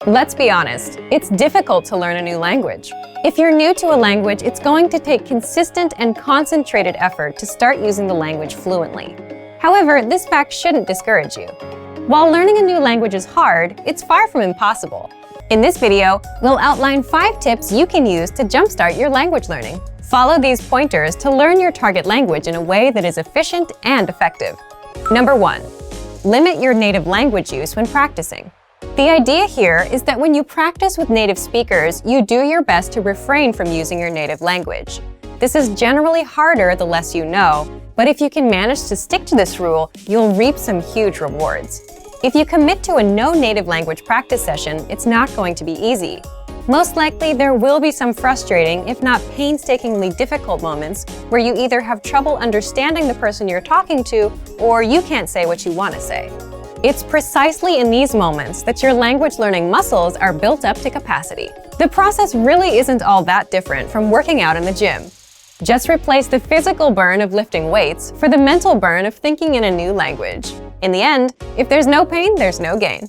Let's be honest, it's difficult to learn a new language. If you're new to a language, it's going to take consistent and concentrated effort to start using the language fluently. However, this fact shouldn't discourage you. While learning a new language is hard, it's far from impossible. In this video, we'll outline 5 tips you can use to jumpstart your language learning. Follow these pointers to learn your target language in a way that is efficient and effective. Number 1. Limit your native language use when practicing. The idea here is that when you practice with native speakers, you do your best to refrain from using your native language. This is generally harder the less you know, but if you can manage to stick to this rule, you'll reap some huge rewards. If you commit to a no native language practice session, it's not going to be easy. Most likely, there will be some frustrating, if not painstakingly difficult moments where you either have trouble understanding the person you're talking to, or you can't say what you want to say. It's precisely in these moments that your language learning muscles are built up to capacity. The process really isn't all that different from working out in the gym. Just replace the physical burn of lifting weights for the mental burn of thinking in a new language. In the end, if there's no pain, there's no gain.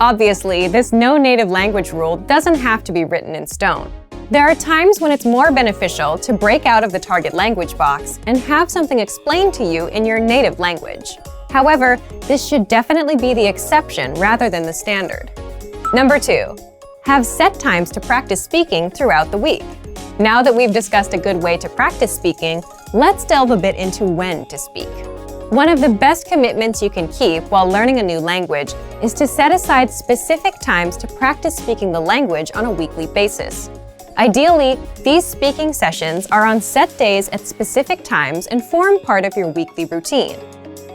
Obviously, this no native language rule doesn't have to be written in stone. There are times when it's more beneficial to break out of the target language box and have something explained to you in your native language. However, this should definitely be the exception rather than the standard. Number 2. Have set times to practice speaking throughout the week. Now that we've discussed a good way to practice speaking, let's delve a bit into when to speak. One of the best commitments you can keep while learning a new language is to set aside specific times to practice speaking the language on a weekly basis. Ideally, these speaking sessions are on set days at specific times and form part of your weekly routine.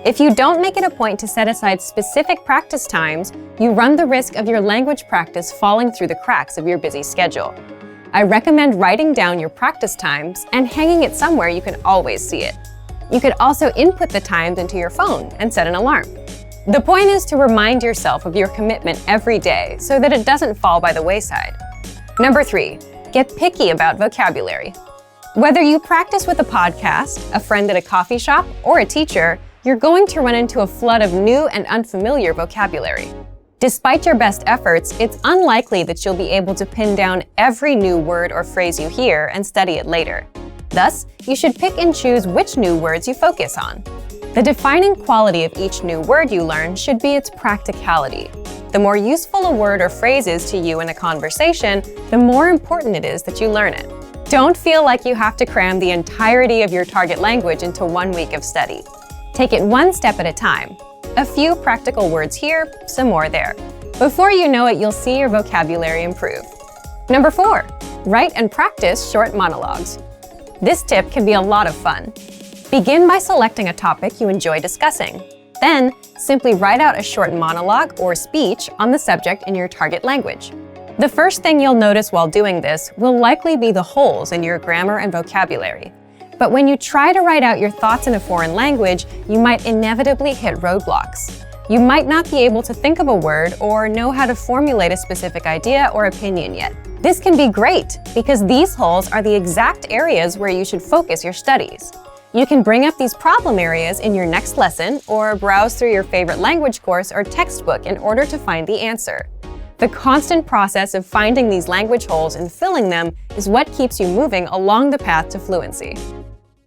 If you don't make it a point to set aside specific practice times, you run the risk of your language practice falling through the cracks of your busy schedule. I recommend writing down your practice times and hanging it somewhere you can always see it. You could also input the times into your phone and set an alarm. The point is to remind yourself of your commitment every day so that it doesn't fall by the wayside. Number 3. Get picky about vocabulary. Whether you practice with a podcast, a friend at a coffee shop, or a teacher, you're going to run into a flood of new and unfamiliar vocabulary. Despite your best efforts, it's unlikely that you'll be able to pin down every new word or phrase you hear and study it later. Thus, you should pick and choose which new words you focus on. The defining quality of each new word you learn should be its practicality. The more useful a word or phrase is to you in a conversation, the more important it is that you learn it. Don't feel like you have to cram the entirety of your target language into 1 week of study. Take it one step at a time. A few practical words here, some more there. Before you know it, you'll see your vocabulary improve. Number 4. Write and practice short monologues. This tip can be a lot of fun. Begin by selecting a topic you enjoy discussing. Then, simply write out a short monologue or speech on the subject in your target language. The first thing you'll notice while doing this will likely be the holes in your grammar and vocabulary. But when you try to write out your thoughts in a foreign language, you might inevitably hit roadblocks. You might not be able to think of a word or know how to formulate a specific idea or opinion yet. This can be great because these holes are the exact areas where you should focus your studies. You can bring up these problem areas in your next lesson or browse through your favorite language course or textbook in order to find the answer. The constant process of finding these language holes and filling them is what keeps you moving along the path to fluency.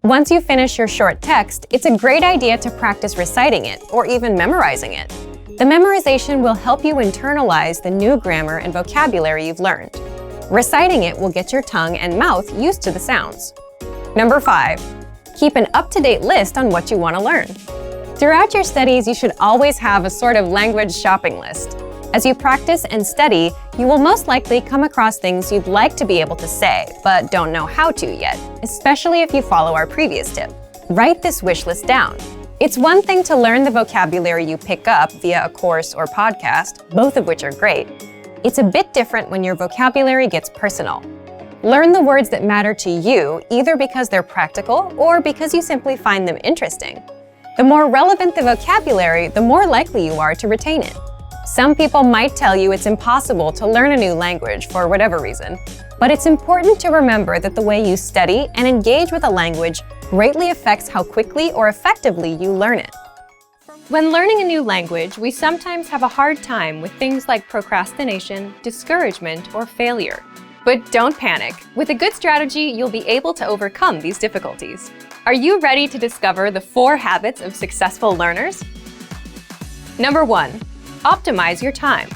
Once you finish your short text, it's a great idea to practice reciting it or even memorizing it. The memorization will help you internalize the new grammar and vocabulary you've learned. Reciting it will get your tongue and mouth used to the sounds. Number 5. Keep an up-to-date list on what you want to learn. Throughout your studies, you should always have a sort of language shopping list. As you practice and study, you will most likely come across things you'd like to be able to say, but don't know how to yet, especially if you follow our previous tip. Write this wish list down. It's one thing to learn the vocabulary you pick up via a course or podcast, both of which are great. It's a bit different when your vocabulary gets personal. Learn the words that matter to you, either because they're practical or because you simply find them interesting. The more relevant the vocabulary, the more likely you are to retain it. Some people might tell you it's impossible to learn a new language for whatever reason, but it's important to remember that the way you study and engage with a language greatly affects how quickly or effectively you learn it. When learning a new language, we sometimes have a hard time with things like procrastination, discouragement, or failure. But don't panic. With a good strategy, you'll be able to overcome these difficulties. Are you ready to discover the 4 habits of successful learners? Number 1. Optimize your time.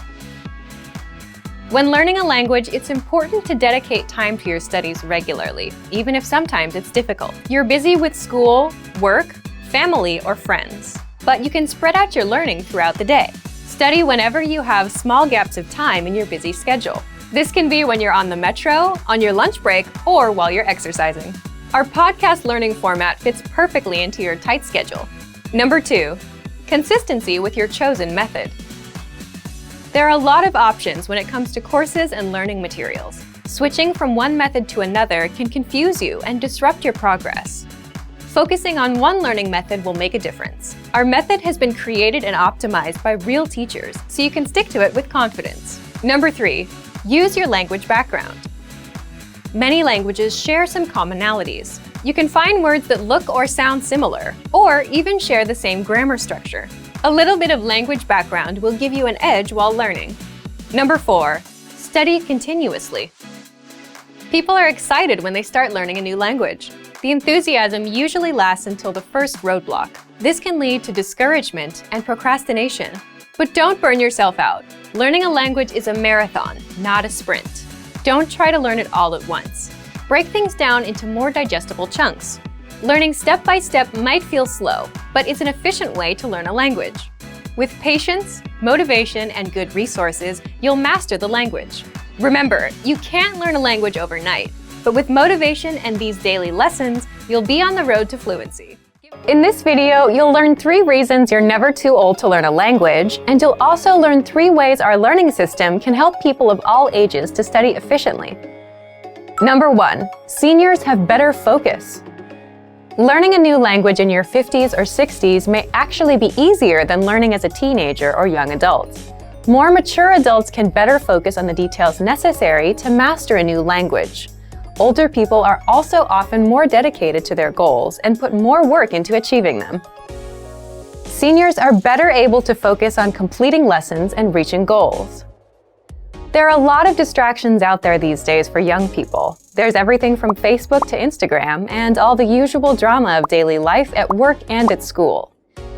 When learning a language, it's important to dedicate time to your studies regularly, even if sometimes it's difficult. You're busy with school, work, family, or friends, but you can spread out your learning throughout the day. Study whenever you have small gaps of time in your busy schedule. This can be when you're on the metro, on your lunch break, or while you're exercising. Our podcast learning format fits perfectly into your tight schedule. Number 2. Consistency with your chosen method. There are a lot of options when it comes to courses and learning materials. Switching from one method to another can confuse you and disrupt your progress. Focusing on one learning method will make a difference. Our method has been created and optimized by real teachers, so you can stick to it with confidence. Number 3. Use your language background. Many languages share some commonalities. You can find words that look or sound similar, or even share the same grammar structure. A little bit of language background will give you an edge while learning. Number 4. Study continuously. People are excited when they start learning a new language. The enthusiasm usually lasts until the first roadblock. This can lead to discouragement and procrastination. But don't burn yourself out. Learning a language is a marathon, not a sprint. Don't try to learn it all at once. Break things down into more digestible chunks. Learning step by step might feel slow, but it's an efficient way to learn a language. With patience, motivation, and good resources, you'll master the language. Remember, you can't learn a language overnight, but with motivation and these daily lessons, you'll be on the road to fluency. In this video, you'll learn 3 reasons you're never too old to learn a language, and you'll also learn 3 ways our learning system can help people of all ages to study efficiently. Number 1. Seniors have better focus. Learning a new language in your 50s or 60s may actually be easier than learning as a teenager or young adult. More mature adults can better focus on the details necessary to master a new language. Older people are also often more dedicated to their goals and put more work into achieving them. Seniors are better able to focus on completing lessons and reaching goals. There are a lot of distractions out there these days for young people. There's everything from Facebook to Instagram and all the usual drama of daily life at work and at school.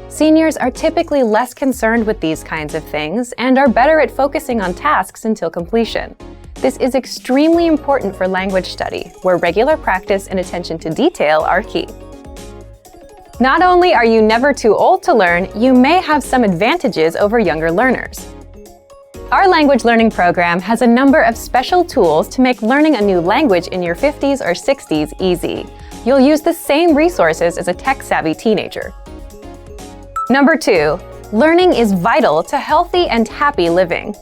Seniors are typically less concerned with these kinds of things and are better at focusing on tasks until completion. This is extremely important for language study, where regular practice and attention to detail are key. Not only are you never too old to learn, you may have some advantages over younger learners. Our language learning program has a number of special tools to make learning a new language in your 50s or 60s easy. You'll use the same resources as a tech-savvy teenager. Number 2. Learning is vital to healthy and happy living.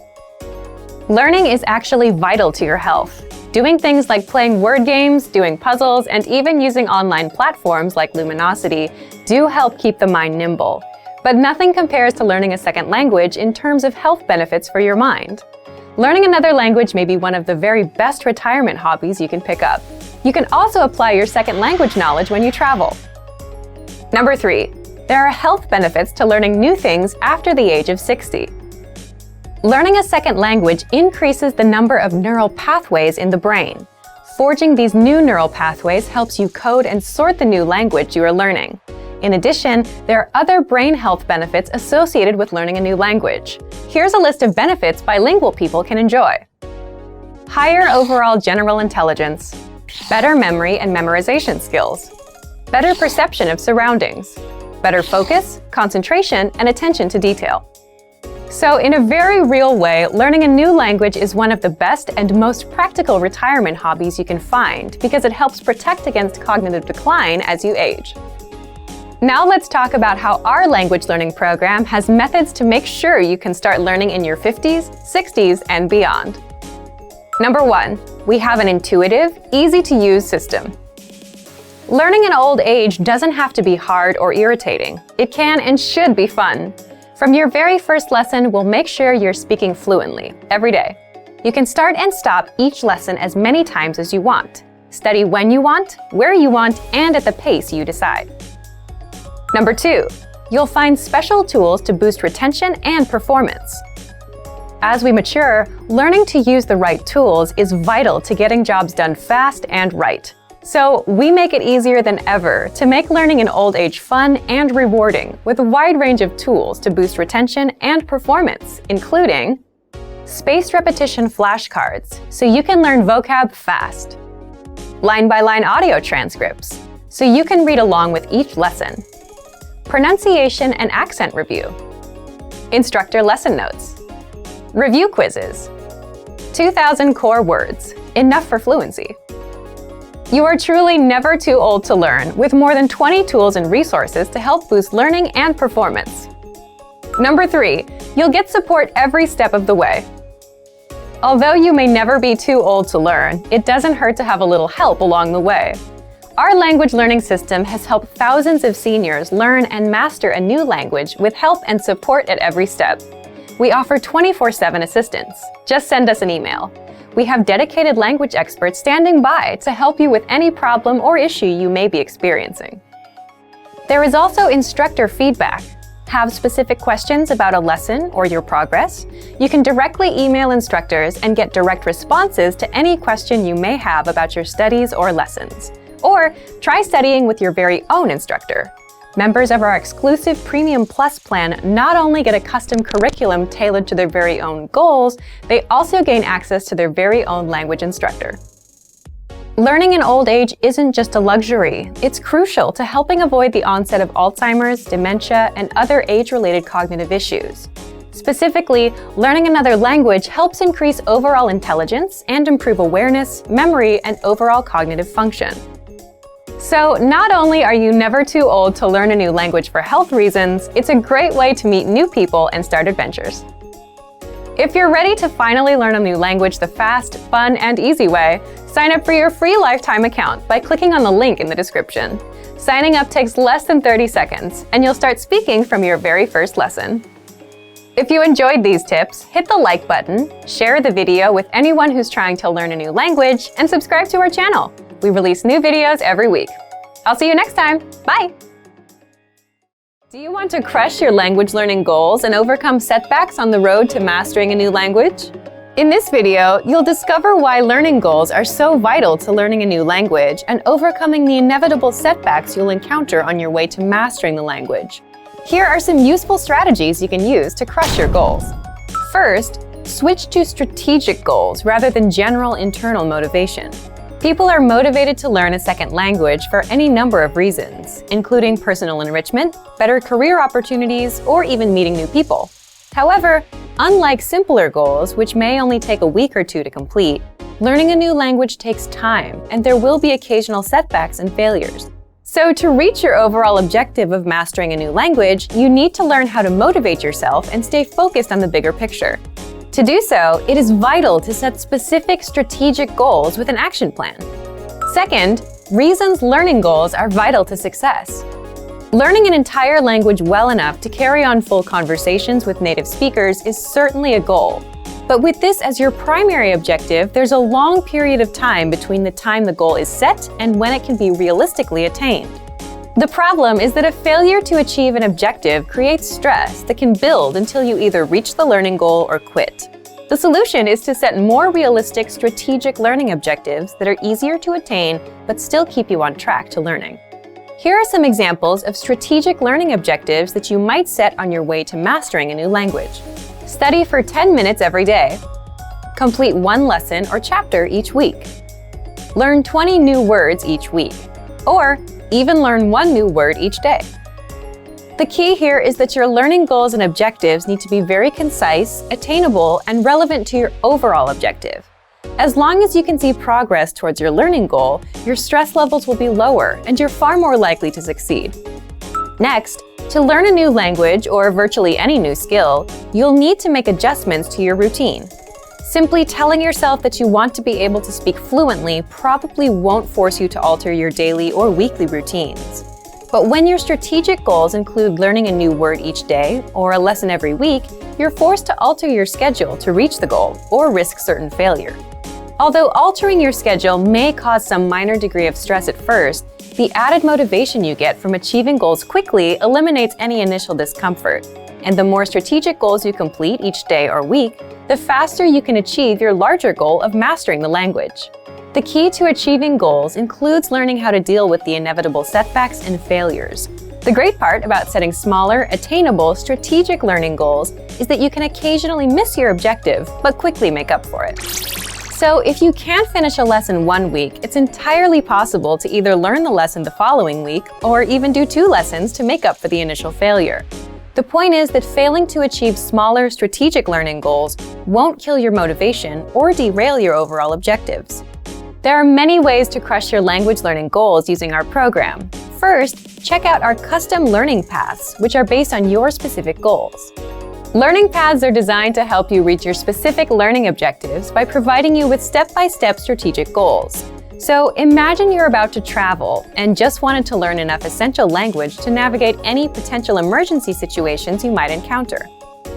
Learning is actually vital to your health. Doing things like playing word games, doing puzzles, and even using online platforms like Luminosity do help keep the mind nimble. But nothing compares to learning a second language in terms of health benefits for your mind. Learning another language may be one of the very best retirement hobbies you can pick up. You can also apply your second language knowledge when you travel. Number 3. There are health benefits to learning new things after the age of 60. Learning a second language increases the number of neural pathways in the brain. Forging these new neural pathways helps you code and sort the new language you are learning. In addition, there are other brain health benefits associated with learning a new language. Here's a list of benefits bilingual people can enjoy. Higher overall general intelligence, better memory and memorization skills, better perception of surroundings, better focus, concentration, and attention to detail. So in a very real way, learning a new language is one of the best and most practical retirement hobbies you can find because it helps protect against cognitive decline as you age. Now let's talk about how our language learning program has methods to make sure you can start learning in your 50s, 60s, and beyond. Number 1, we have an intuitive, easy-to-use system. Learning in old age doesn't have to be hard or irritating. It can and should be fun. From your very first lesson, we'll make sure you're speaking fluently every day. You can start and stop each lesson as many times as you want. Study when you want, where you want, and at the pace you decide. Number 2, You'll find special tools to boost retention and performance. As we mature, learning to use the right tools is vital to getting jobs done fast and right. So we make it easier than ever to make learning in old age fun and rewarding with a wide range of tools to boost retention and performance, including spaced repetition flashcards, so you can learn vocab fast. Line-by-line audio transcripts, so you can read along with each lesson. Pronunciation and accent review. Instructor lesson notes. Review quizzes. 2,000 core words, enough for fluency. You are truly never too old to learn, with more than 20 tools and resources to help boost learning and performance. Number 3, you'll get support every step of the way. Although you may never be too old to learn, it doesn't hurt to have a little help along the way. Our language learning system has helped thousands of seniors learn and master a new language with help and support at every step. We offer 24/7 assistance. Just send us an email. We have dedicated language experts standing by to help you with any problem or issue you may be experiencing. There is also instructor feedback. Have specific questions about a lesson or your progress? You can directly email instructors and get direct responses to any question you may have about your studies or lessons. Or try studying with your very own instructor. Members of our exclusive Premium Plus plan not only get a custom curriculum tailored to their very own goals, they also gain access to their very own language instructor. Learning in old age isn't just a luxury. It's crucial to helping avoid the onset of Alzheimer's, dementia, and other age-related cognitive issues. Specifically, learning another language helps increase overall intelligence and improve awareness, memory, and overall cognitive function. So not only are you never too old to learn a new language for health reasons, it's a great way to meet new people and start adventures. If you're ready to finally learn a new language the fast, fun, and easy way, sign up for your free lifetime account by clicking on the link in the description. Signing up takes less than 30 seconds, and you'll start speaking from your very first lesson. If you enjoyed these tips, hit the like button, share the video with anyone who's trying to learn a new language, and subscribe to our channel. We release new videos every week. I'll see you next time. Bye! Do you want to crush your language learning goals and overcome setbacks on the road to mastering a new language? In this video, you'll discover why learning goals are so vital to learning a new language and overcoming the inevitable setbacks you'll encounter on your way to mastering the language. Here are some useful strategies you can use to crush your goals. First, switch to strategic goals rather than general internal motivation. People are motivated to learn a second language for any number of reasons, including personal enrichment, better career opportunities, or even meeting new people. However, unlike simpler goals, which may only take a week or two to complete, learning a new language takes time, and there will be occasional setbacks and failures. So to reach your overall objective of mastering a new language, you need to learn how to motivate yourself and stay focused on the bigger picture. To do so, it is vital to set specific strategic goals with an action plan. Second, reasons learning goals are vital to success. Learning an entire language well enough to carry on full conversations with native speakers is certainly a goal. But with this as your primary objective, there's a long period of time between the time the goal is set and when it can be realistically attained. The problem is that a failure to achieve an objective creates stress that can build until you either reach the learning goal or quit. The solution is to set more realistic strategic learning objectives that are easier to attain but still keep you on track to learning. Here are some examples of strategic learning objectives that you might set on your way to mastering a new language. Study for 10 minutes every day. Complete one lesson or chapter each week. Learn 20 new words each week. Or even learn one new word each day. The key here is that your learning goals and objectives need to be very concise, attainable, and relevant to your overall objective. As long as you can see progress towards your learning goal, your stress levels will be lower and you're far more likely to succeed. Next, to learn a new language or virtually any new skill, you'll need to make adjustments to your routine. Simply telling yourself that you want to be able to speak fluently probably won't force you to alter your daily or weekly routines. But when your strategic goals include learning a new word each day or a lesson every week, you're forced to alter your schedule to reach the goal or risk certain failure. Although altering your schedule may cause some minor degree of stress at first, The added motivation you get from achieving goals quickly eliminates any initial discomfort. And the more strategic goals you complete each day or week, the faster you can achieve your larger goal of mastering the language. The key to achieving goals includes learning how to deal with the inevitable setbacks and failures. The great part about setting smaller, attainable, strategic learning goals is that you can occasionally miss your objective, but quickly make up for it. So if you can't finish a lesson one week, it's entirely possible to either learn the lesson the following week or even do 2 lessons to make up for the initial failure. The point is that failing to achieve smaller, strategic learning goals won't kill your motivation or derail your overall objectives. There are many ways to crush your language learning goals using our program. First, check out our custom learning paths, which are based on your specific goals. Learning paths are designed to help you reach your specific learning objectives by providing you with step-by-step strategic goals. So imagine you're about to travel and just wanted to learn enough essential language to navigate any potential emergency situations you might encounter.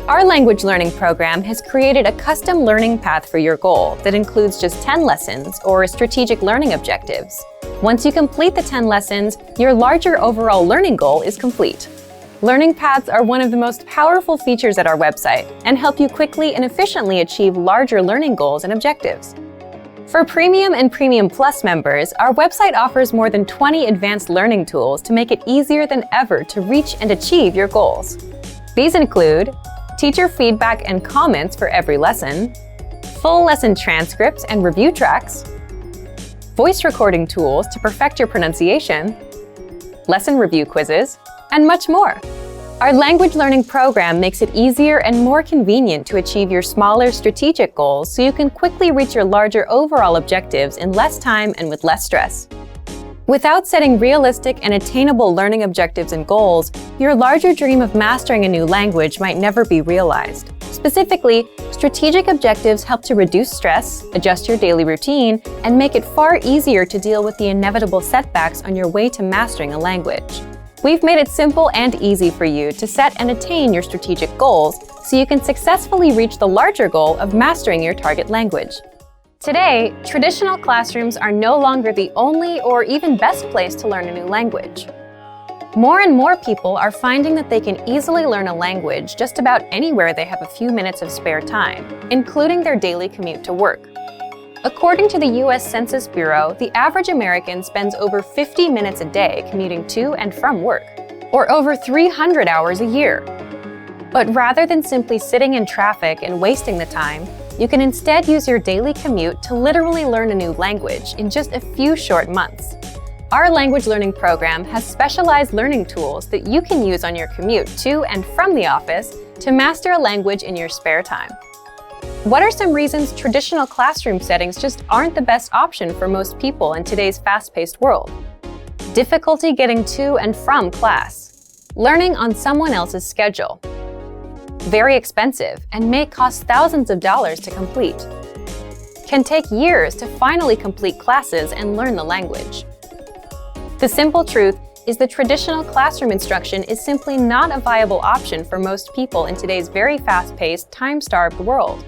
Our language learning program has created a custom learning path for your goal that includes just 10 lessons or strategic learning objectives. Once you complete the 10 lessons, your larger overall learning goal is complete. Learning paths are one of the most powerful features at our website and help you quickly and efficiently achieve larger learning goals and objectives. For Premium and Premium Plus members, our website offers more than 20 advanced learning tools to make it easier than ever to reach and achieve your goals. These include teacher feedback and comments for every lesson, full lesson transcripts and review tracks, voice recording tools to perfect your pronunciation, lesson review quizzes, and much more. Our language learning program makes it easier and more convenient to achieve your smaller strategic goals so you can quickly reach your larger overall objectives in less time and with less stress. Without setting realistic and attainable learning objectives and goals, your larger dream of mastering a new language might never be realized. Specifically, strategic objectives help to reduce stress, adjust your daily routine, and make it far easier to deal with the inevitable setbacks on your way to mastering a language. We've made it simple and easy for you to set and attain your strategic goals so you can successfully reach the larger goal of mastering your target language. Today, traditional classrooms are no longer the only or even best place to learn a new language. More and more people are finding that they can easily learn a language just about anywhere they have a few minutes of spare time, including their daily commute to work. According to the U.S. Census Bureau, the average American spends over 50 minutes a day commuting to and from work, or over 300 hours a year. But rather than simply sitting in traffic and wasting the time, you can instead use your daily commute to literally learn a new language in just a few short months. Our language learning program has specialized learning tools that you can use on your commute to and from the office to master a language in your spare time. What are some reasons traditional classroom settings just aren't the best option for most people in today's fast-paced world? Difficulty getting to and from class. Learning on someone else's schedule. Very expensive and may cost thousands of dollars to complete. Can take years to finally complete classes and learn the language. The simple truth is that traditional classroom instruction is simply not a viable option for most people in today's very fast-paced, time-starved world.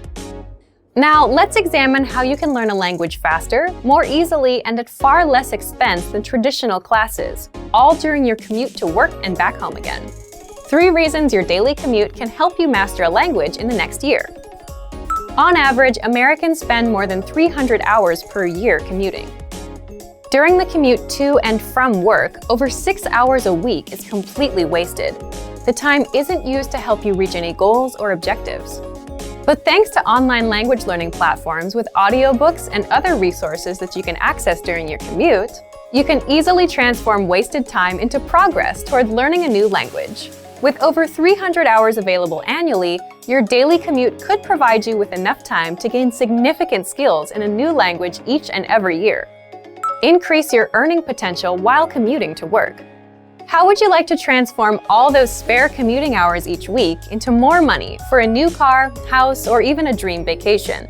Now, let's examine how you can learn a language faster, more easily, and at far less expense than traditional classes, all during your commute to work and back home again. 3 reasons your daily commute can help you master a language in the next year. On average, Americans spend more than 300 hours per year commuting. During the commute to and from work, over 6 hours a week is completely wasted. The time isn't used to help you reach any goals or objectives. But thanks to online language learning platforms with audiobooks and other resources that you can access during your commute, you can easily transform wasted time into progress toward learning a new language. With over 300 hours available annually, your daily commute could provide you with enough time to gain significant skills in a new language each and every year. Increase your earning potential while commuting to work. How would you like to transform all those spare commuting hours each week into more money for a new car, house, or even a dream vacation?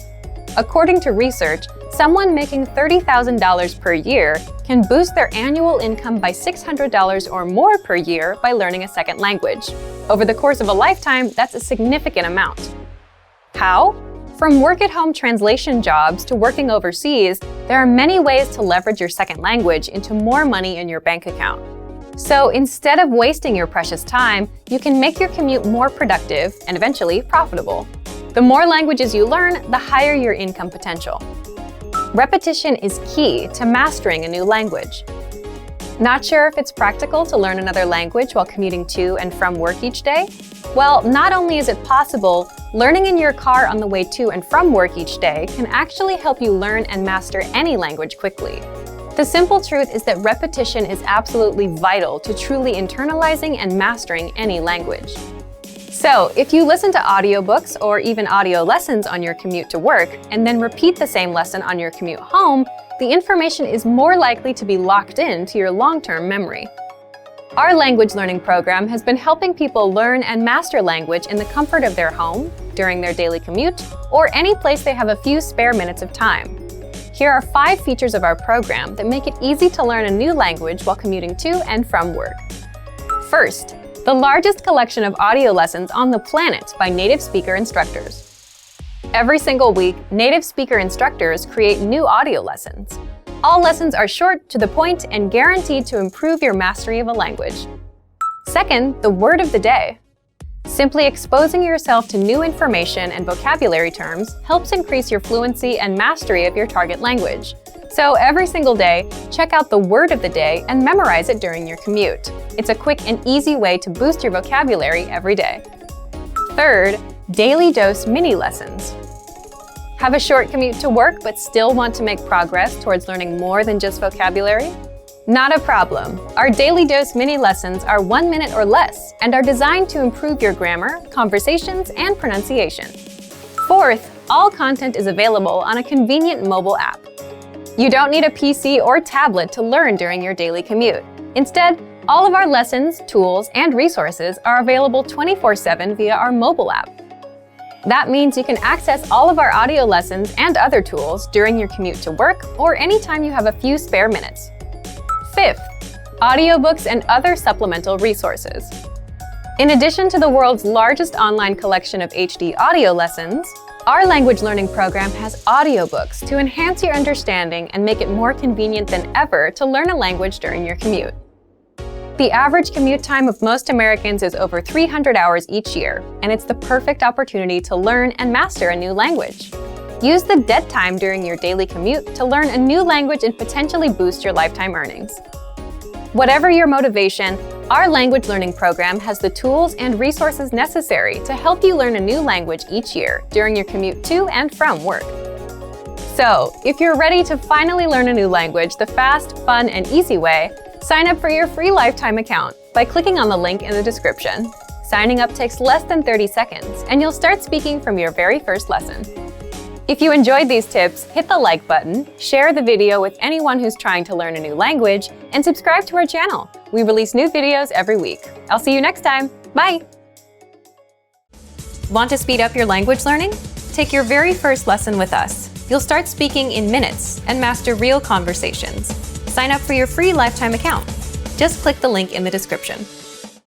According to research, someone making $30,000 per year can boost their annual income by $600 or more per year by learning a second language. Over the course of a lifetime, that's a significant amount. How? From work-at-home translation jobs to working overseas, there are many ways to leverage your second language into more money in your bank account. So instead of wasting your precious time, you can make your commute more productive and eventually profitable. The more languages you learn, the higher your income potential. Repetition is key to mastering a new language. Not sure if it's practical to learn another language while commuting to and from work each day? Well, not only is it possible, learning in your car on the way to and from work each day can actually help you learn and master any language quickly. The simple truth is that repetition is absolutely vital to truly internalizing and mastering any language. So, if you listen to audiobooks or even audio lessons on your commute to work, and then repeat the same lesson on your commute home, the information is more likely to be locked into your long-term memory. Our language learning program has been helping people learn and master language in the comfort of their home, during their daily commute, or any place they have a few spare minutes of time. Here are 5 features of our program that make it easy to learn a new language while commuting to and from work. First, the largest collection of audio lessons on the planet by native speaker instructors. Every single week, native speaker instructors create new audio lessons. All lessons are short, to the point, and guaranteed to improve your mastery of a language. Second, the word of the day. Simply exposing yourself to new information and vocabulary terms helps increase your fluency and mastery of your target language. So every single day, check out the word of the day and memorize it during your commute. It's a quick and easy way to boost your vocabulary every day. Third, daily dose mini lessons. Have a short commute to work but still want to make progress towards learning more than just vocabulary? Not a problem. Our daily dose mini lessons are 1 minute or less and are designed to improve your grammar, conversations, and pronunciation. Fourth, all content is available on a convenient mobile app. You don't need a PC or tablet to learn during your daily commute. Instead, all of our lessons, tools, and resources are available 24/7 via our mobile app. That means you can access all of our audio lessons and other tools during your commute to work or anytime you have a few spare minutes. Fifth, audiobooks and other supplemental resources. In addition to the world's largest online collection of HD audio lessons, our language learning program has audiobooks to enhance your understanding and make it more convenient than ever to learn a language during your commute. The average commute time of most Americans is over 300 hours each year, and it's the perfect opportunity to learn and master a new language. Use the dead time during your daily commute to learn a new language and potentially boost your lifetime earnings. Whatever your motivation, our language learning program has the tools and resources necessary to help you learn a new language each year during your commute to and from work. So, if you're ready to finally learn a new language the fast, fun, and easy way, sign up for your free lifetime account by clicking on the link in the description. Signing up takes less than 30 seconds, and you'll start speaking from your very first lesson. If you enjoyed these tips, hit the like button, share the video with anyone who's trying to learn a new language, and subscribe to our channel. We release new videos every week. I'll see you next time. Bye! Want to speed up your language learning? Take your very first lesson with us. You'll start speaking in minutes and master real conversations. Sign up for your free lifetime account. Just click the link in the description.